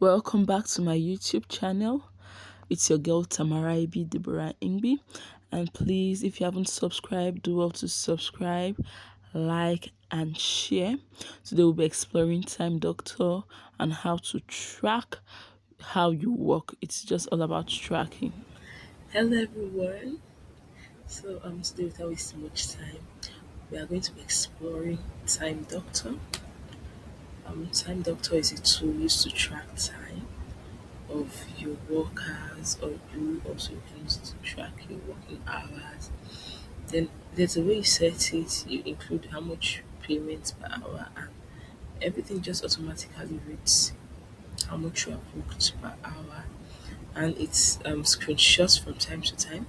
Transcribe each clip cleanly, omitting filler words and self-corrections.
Welcome back to my YouTube channel. It's your girl Tamara Ibi Deborah Ingbi. And please, if you haven't subscribed, do well to subscribe, like, and share. Today we'll be exploring Time Doctor and how to track how you work. It's just all about tracking. Hello everyone. Today without wasting much time, we are going to be exploring Time Doctor. Time Doctor is a tool used to track time of your workers, or you also use to track your working hours. Then there's a way you set it, you include how much payment per hour, and everything just automatically reads how much you have worked per hour. And it's screenshots from time to time,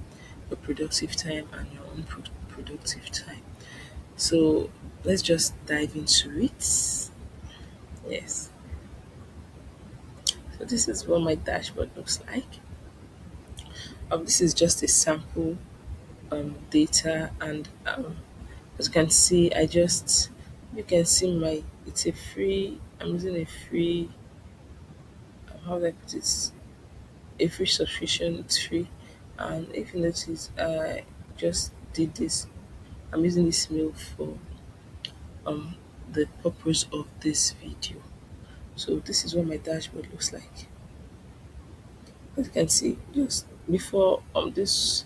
your productive time and your unproductive time. So let's just dive into it. Yes. So this is what my dashboard looks like. This is just a sample data, and as you can see, you can see my it's a free. I'm using a free, how do I put it, a free subscription. It's free, and if you notice, I just did this. I'm using this mail for um the purpose of this video. So this is what my dashboard looks like. As you can see, just before this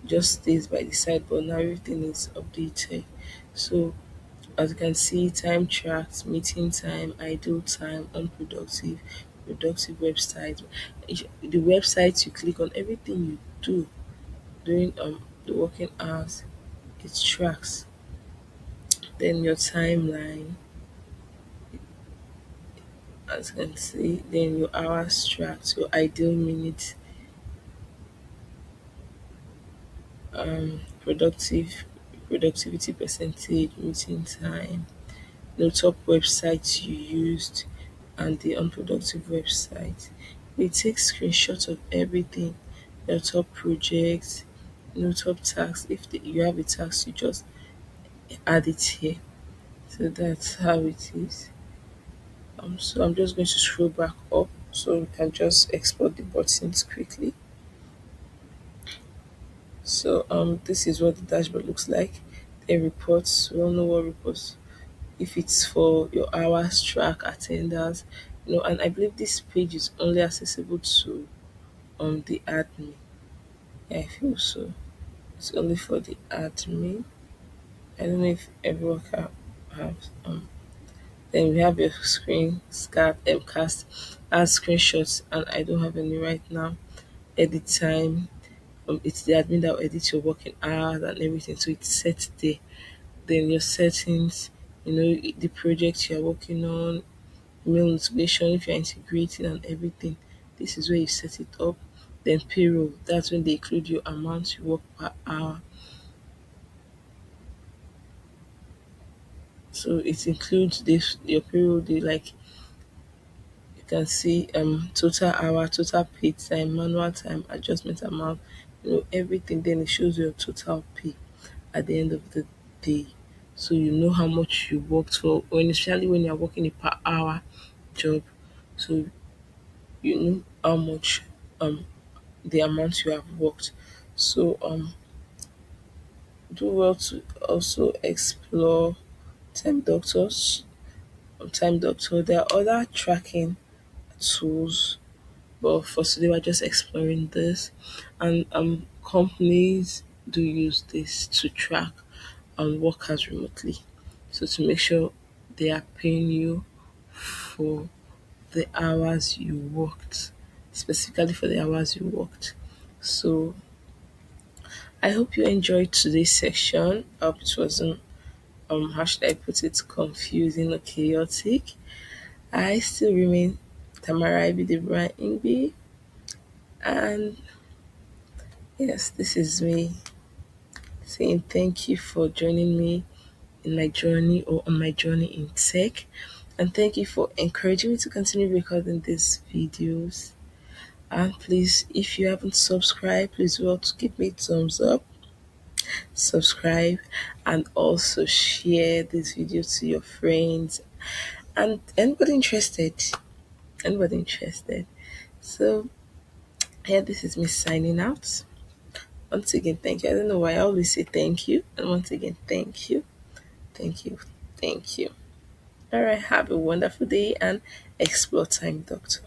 just stays by the side, but now everything is updated. So as you can see, time tracks, meeting time, idle time, unproductive, productive website. The websites you click on, everything you do during the working hours, it tracks. Then your timeline, as you can see, then your hours tracks, your ideal minutes, productivity percentage, meeting time, the top websites you used, and the unproductive website. We take screenshots of everything, your top projects, top tasks. If you have a task, you just add it here. So that's how it is. So I'm just going to scroll back up so we can just export the buttons quickly. So this is what the dashboard looks like. The reports, we all know what reports, if it's for your hours track, attendance, and I believe this page is only accessible to the admin. Yeah, I feel so. It's only for the admin. I don't know if everyone can have then we have your screen scat mcast, add screenshots, and I don't have any right now. Edit time. It's the admin that will edit your working hours and everything, so it's set there. Then your settings, the project you're working on, email notification if you're integrating and everything. This is where you set it up. Then payroll, that's when they include your amount you work per hour. So it includes this your payroll, they like you can see total hour, total paid time, manual time, adjustment amount, everything. Then it shows your total pay at the end of the day. So you know how much you worked for, when especially when you're working a per hour job. So you know how much the amount you have worked. So do well to also explore time doctors time doctor. There are other tracking tools, but for today we're just exploring this. And companies do use this to track workers remotely. So to make sure they are paying you for the hours you worked, specifically for the hours you worked. So I hope you enjoyed today's section. I hope it wasn't how should I put it, confusing or chaotic. I still remain Tamara Ibi Deborah Ingbi, and yes, this is me saying thank you for joining me in my journey, or on my journey in tech, and thank you for encouraging me to continue recording these videos. And please, if you haven't subscribed, please well to give me a thumbs up, subscribe, and also share this video to your friends and anybody interested. Anybody interested? So yeah, this is me signing out. Once again, thank you. I don't know why I always say thank you. And once again, thank you. Thank you. Thank you. All right. Have a wonderful day and explore time, doctor.